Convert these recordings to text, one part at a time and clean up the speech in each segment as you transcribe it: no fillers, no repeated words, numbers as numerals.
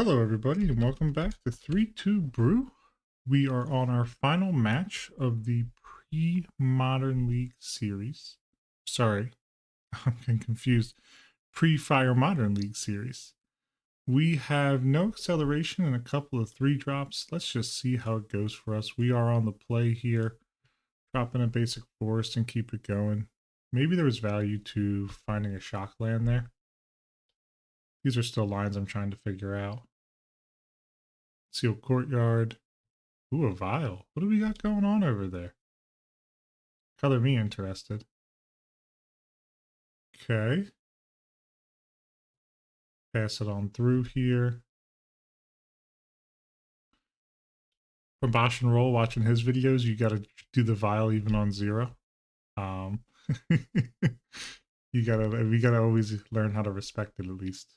Hello everybody and welcome back to 3-2 Brew. We are on our final match of the pre-Modern League series. Sorry, I'm getting confused. Pre-Fire Modern League series. We have no acceleration and a couple of 3-drops. Let's just see how it goes for us. We are on the play here. Drop in a basic forest and keep it going. Maybe there was value to finding a shock land there. These are still lines I'm trying to figure out. Sealed courtyard. Ooh, a vial. What do we got going on over there? Color me interested. Okay. Pass it on through here. From Bosch and Roll, watching his videos, you gotta do the vial even on 0. We gotta always learn how to respect it at least.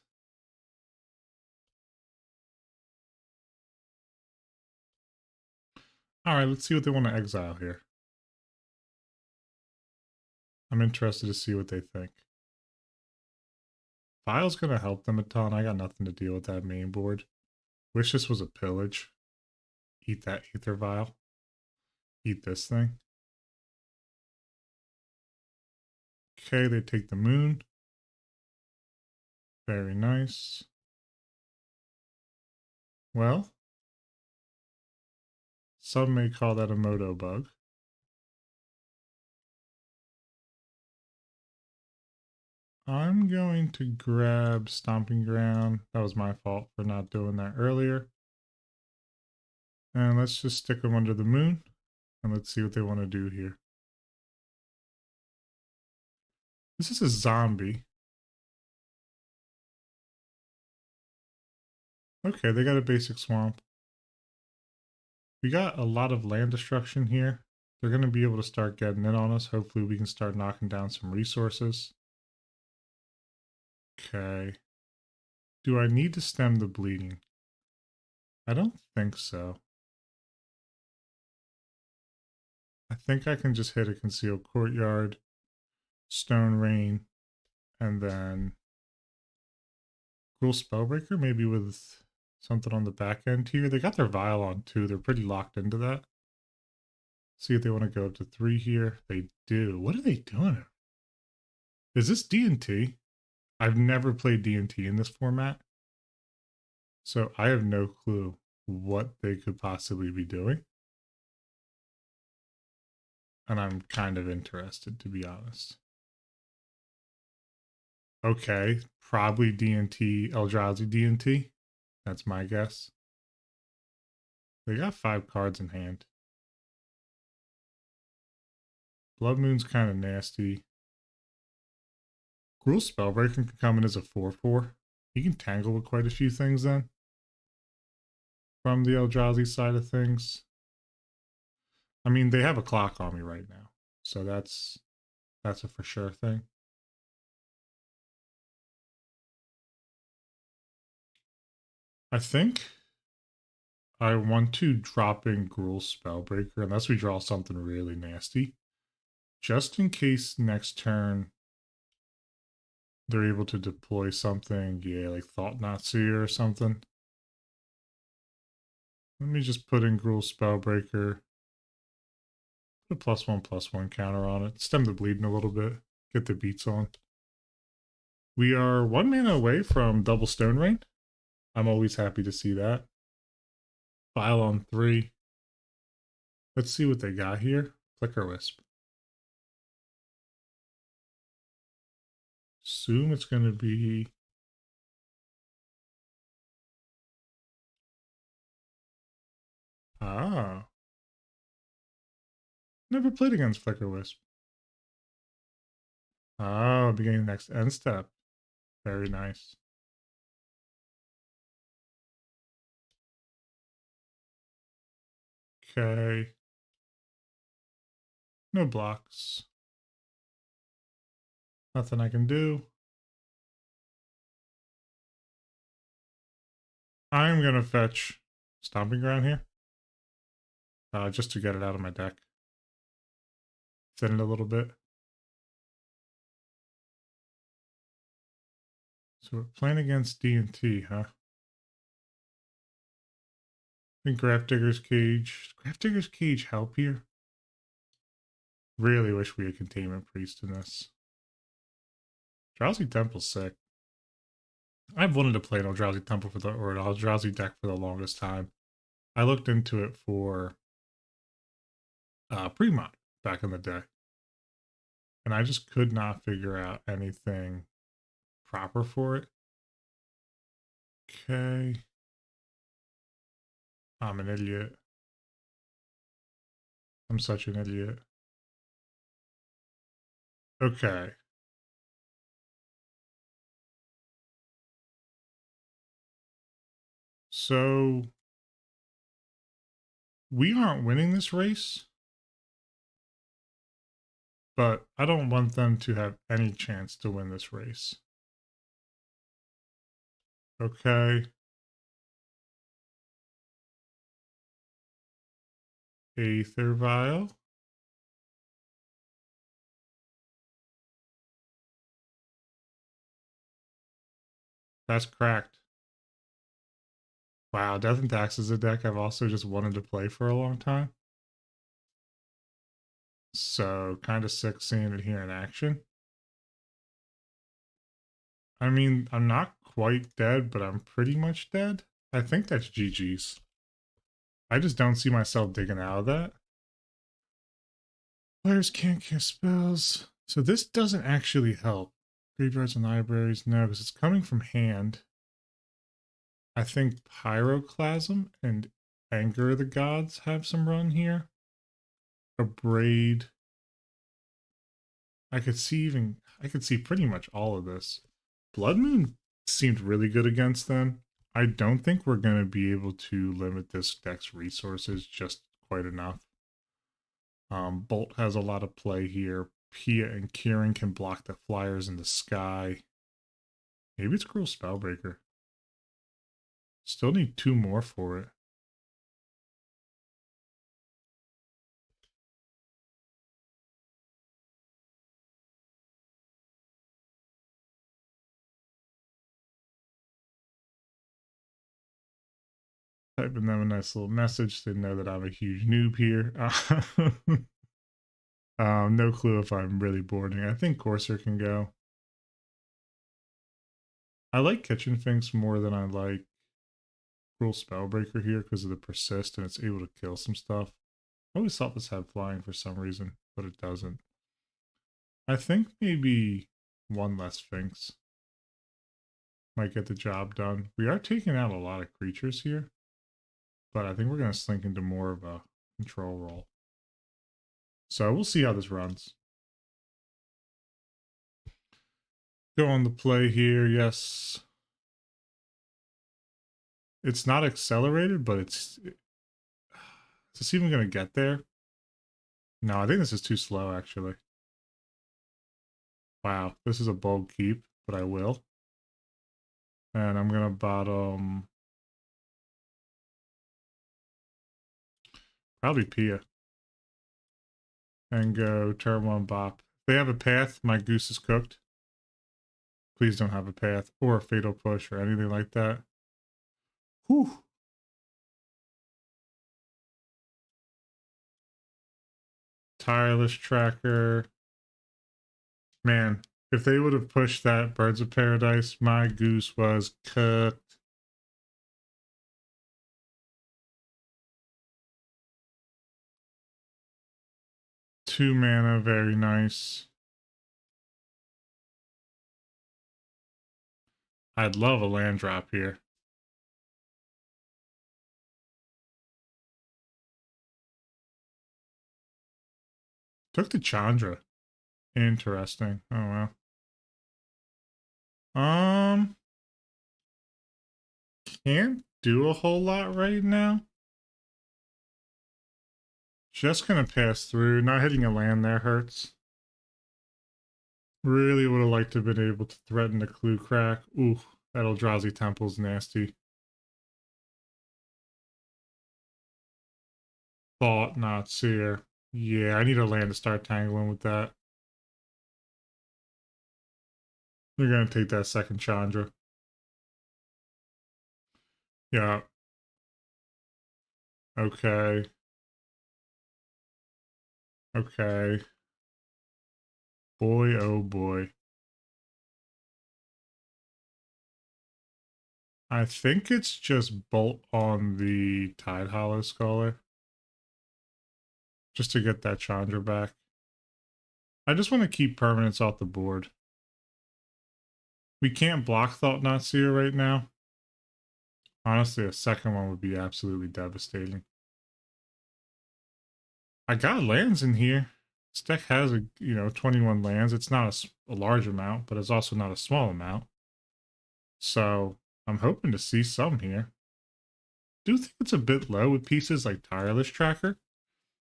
Alright, let's see what they want to exile here. I'm interested to see what they think. Vial's gonna help them a ton. I got nothing to deal with that main board. Wish this was a pillage. Eat that ether vial. Eat this thing. Okay, they take the moon. Very nice. Well, some may call that a moto bug. I'm going to grab Stomping Ground. That was my fault for not doing that earlier. And let's just stick them under the moon. And let's see what they want to do here. This is a zombie. Okay, they got a basic swamp. We got a lot of land destruction here. They're going to be able to start getting in on us. Hopefully we can start knocking down some resources. Okay. Do I need to stem the bleeding? I don't think so. I think I can just hit a concealed courtyard, stone rain, and then Cruel Spellbreaker, maybe with something on the back end here. They got their vial on too. They're pretty locked into that. See if they want to go up to 3 here. They do. What are they doing? Is this D&T? I've never played D&T in this format, so I have no clue what they could possibly be doing. And I'm kind of interested, to be honest. Okay, probably D&T, Eldrazi D&T. That's my guess. They got 5 cards in hand. Blood Moon's kind of nasty. Cruel Spellbreaker can come in as a 4/4. He can tangle with quite a few things then. From the Eldrazi side of things. I mean, they have a clock on me right now. So that's a for sure thing. I think I want to drop in Gruul Spellbreaker unless we draw something really nasty. Just in case next turn they're able to deploy something, yeah, like Thought Nazi or something. Let me just put in Gruul Spellbreaker. Put a +1/+1 counter on it. Stem the bleeding a little bit. Get the beats on. We are 1 mana away from double Stone Rain. I'm always happy to see that. File on 3. Let's see what they got here. Flicker Wisp. Assume it's going to be... Ah. Never played against Flicker Wisp. Oh, beginning next end step. Very nice. Okay. No blocks. Nothing I can do. I'm going to fetch Stomping Ground here. Just to get it out of my deck. Thin it a little bit. So we're playing against D&T, huh? And Grafdigger's Cage. Does Grafdigger's Cage help here? Really wish we had Containment Priest in this. Drowsy Temple's sick. I've wanted to play an Eldrazi Temple or an Eldrazi deck for the longest time. I looked into it for pre-mod back in the day, and I just could not figure out anything proper for it. Okay. I'm an idiot. I'm such an idiot. Okay. So we aren't winning this race, but I don't want them to have any chance to win this race. Okay. Aether Vial. That's cracked. Wow, Death and Tax is a deck I've also just wanted to play for a long time. So kind of sick seeing it here in action. I mean, I'm not quite dead, but I'm pretty much dead. I think that's GG's. I just don't see myself digging out of that. Players can't cast spells. So this doesn't actually help. Graveyards and libraries, no, because it's coming from hand. I think Pyroclasm and Anger of the Gods have some run here. Abrade. I could see pretty much all of this. Blood Moon seemed really good against them. I don't think we're going to be able to limit this deck's resources just quite enough. Bolt has a lot of play here. Pia and Kieran can block the flyers in the sky. Maybe it's Cruel Spellbreaker. Still need 2 more for it. Typing them a nice little message. They know that I'm a huge noob here. No clue if I'm really boarding. I think Corsair can go. I like Kitchen Finks more than I like Cruel Spellbreaker here because of the persist and it's able to kill some stuff. I always thought this had flying for some reason, but it doesn't. I think maybe 1 less Finks might get the job done. We are taking out a lot of creatures here, but I think we're going to slink into more of a control role. So we'll see how this runs. Go on the play here, yes. It's not accelerated, but is this even going to get there? No, I think this is too slow, actually. Wow, this is a bold keep, but I will. And I'm going to bottom... probably Pia. And go turn 1 bop. If they have a path, my goose is cooked. Please don't have a path or a fatal push or anything like that. Whew. Tireless Tracker. Man, if they would have pushed that Birds of Paradise, my goose was cooked. Two mana, very nice. I'd love a land drop here. Took the Chandra. Interesting. Oh well. Can't do a whole lot right now. Just gonna pass through. Not hitting a land there hurts. Really would have liked to have been able to threaten the clue crack. Ooh, that Eldrazi Temple's nasty. Thought not seer. Yeah, I need a land to start tangling with that. They're gonna take that second Chandra. Yeah. Okay. Okay. Boy, oh boy. I think it's just bolt on the Tide Hollow Scholar. Just to get that Chandra back. I just want to keep permanents off the board. We can't block Thought Not Seer right now. Honestly, a second one would be absolutely devastating. I got lands in here. This deck has 21 lands. It's not a large amount, but it's also not a small amount. So I'm hoping to see some here. Do think it's a bit low with pieces like Tireless Tracker,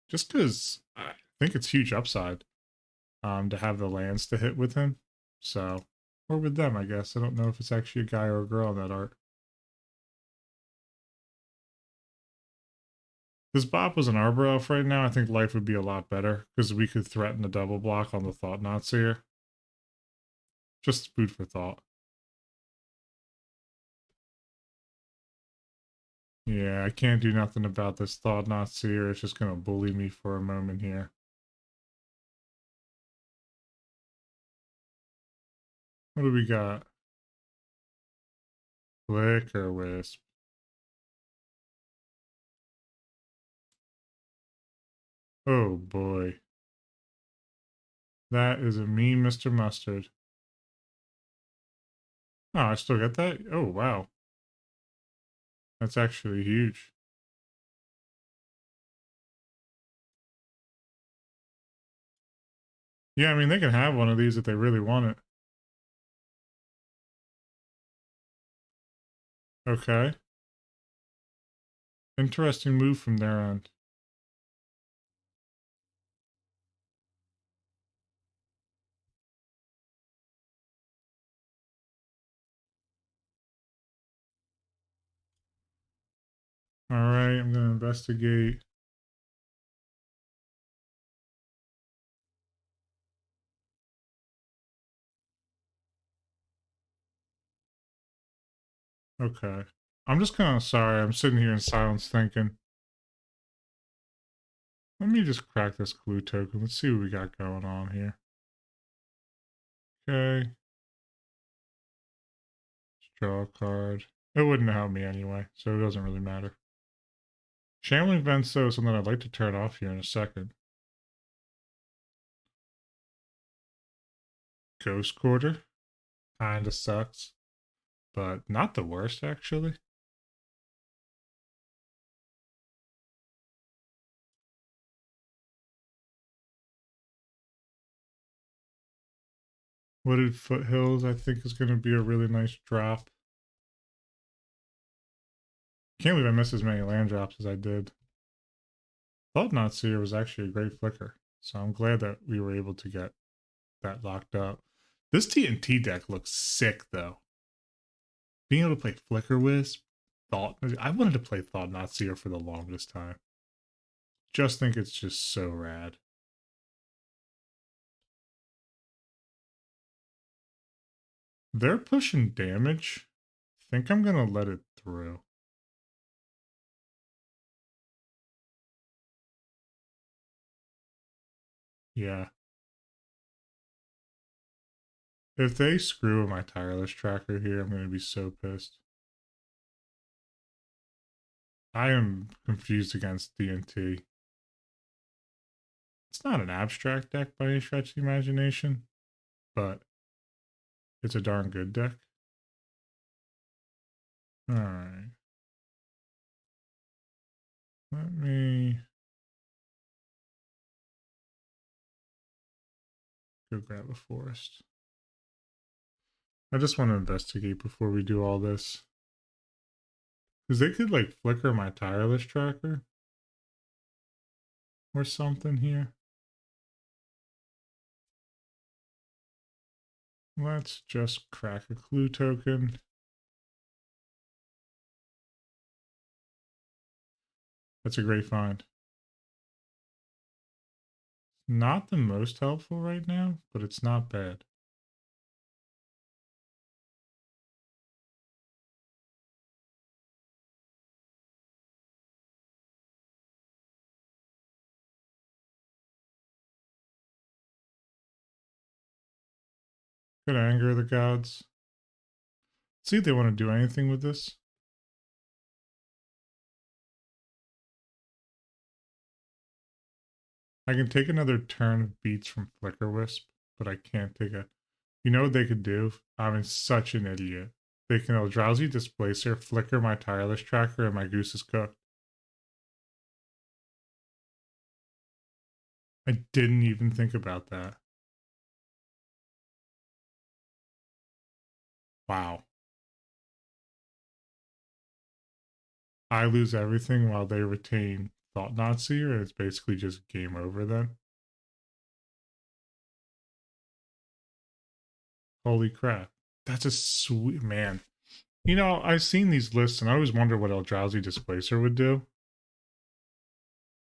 just because I think it's huge upside to have the lands to hit with him. So, or with them, I guess. I don't know if it's actually a guy or a girl in that art. If Bob was an Arbor Elf right now, I think life would be a lot better because we could threaten a double block on the Thought Not Seer. Just food for thought. Yeah, I can't do nothing about this Thought Not Seer. It's just going to bully me for a moment here. What do we got? Flicker Wisp. Oh boy. That is a mean Mr. Mustard. Oh, I still get that? Oh, wow. That's actually huge. Yeah, I mean, they can have one of these if they really want it. Okay. Interesting move from their end. All right, I'm going to investigate. Okay. I'm just kind of sorry. I'm sitting here in silence thinking. Let me just crack this clue token. Let's see what we got going on here. Okay. Let's draw a card. It wouldn't help me anyway, so it doesn't really matter. Shambling Vents, though, is something I'd like to turn off here in a second. Ghost Quarter. Kinda sucks, but not the worst, actually. Wooded Foothills, I think, is going to be a really nice drop. Can't believe I missed as many land drops as I did. Thought Not Seer was actually a great flicker, so I'm glad that we were able to get that locked up. This TNT deck looks sick, though. Being able to play Flicker Wisp, I wanted to play Thought Not Seer for the longest time. Just think it's just so rad. They're pushing damage. I think I'm gonna let it through. Yeah. If they screw with my tireless tracker here, I'm gonna be so pissed. I am confused against DNT. It's not an abstract deck by any stretch of the imagination, but it's a darn good deck. Alright. Let me go grab a forest. I just want to investigate before we do all this. Because they could like flicker my tireless tracker or something here. Let's just crack a clue token. That's a great find. Not the most helpful right now, but it's not bad. Could anger the gods. See if they want to do anything with this. I can take another turn of beats from Flicker Wisp, but I can't take a... You know what they could do? I'm such an idiot. They can Eldrazi Displacer, flicker my Tireless Tracker, and my goose is cooked. I didn't even think about that. Wow. I lose everything while they retain Thought Knot Seer, and it's basically just game over then. Holy crap. That's a sweet... Man. You know, I've seen these lists, and I always wonder what Eldrazi Displacer would do.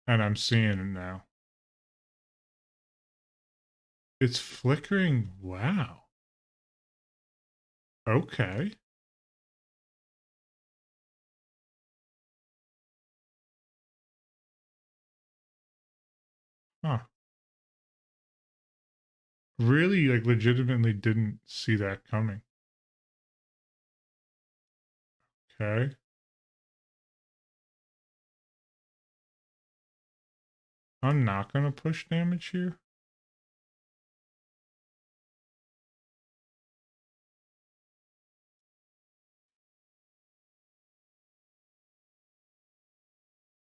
And I'm seeing it now. It's flickering. Wow. Okay. Huh. Really, like, legitimately didn't see that coming. Okay. I'm not going to push damage here.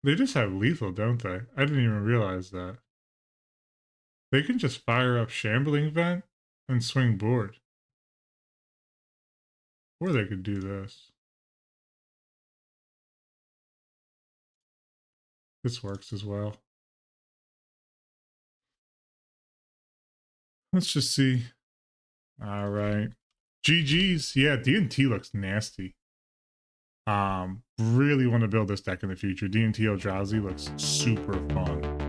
They just have lethal, don't they? I didn't even realize that. They can just fire up Shambling Vent and swing board. Or they could do this. This works as well. Let's just see. All right. GG's. Yeah, D&T looks nasty. Really want to build this deck in the future. D&T Eldrazi looks super fun.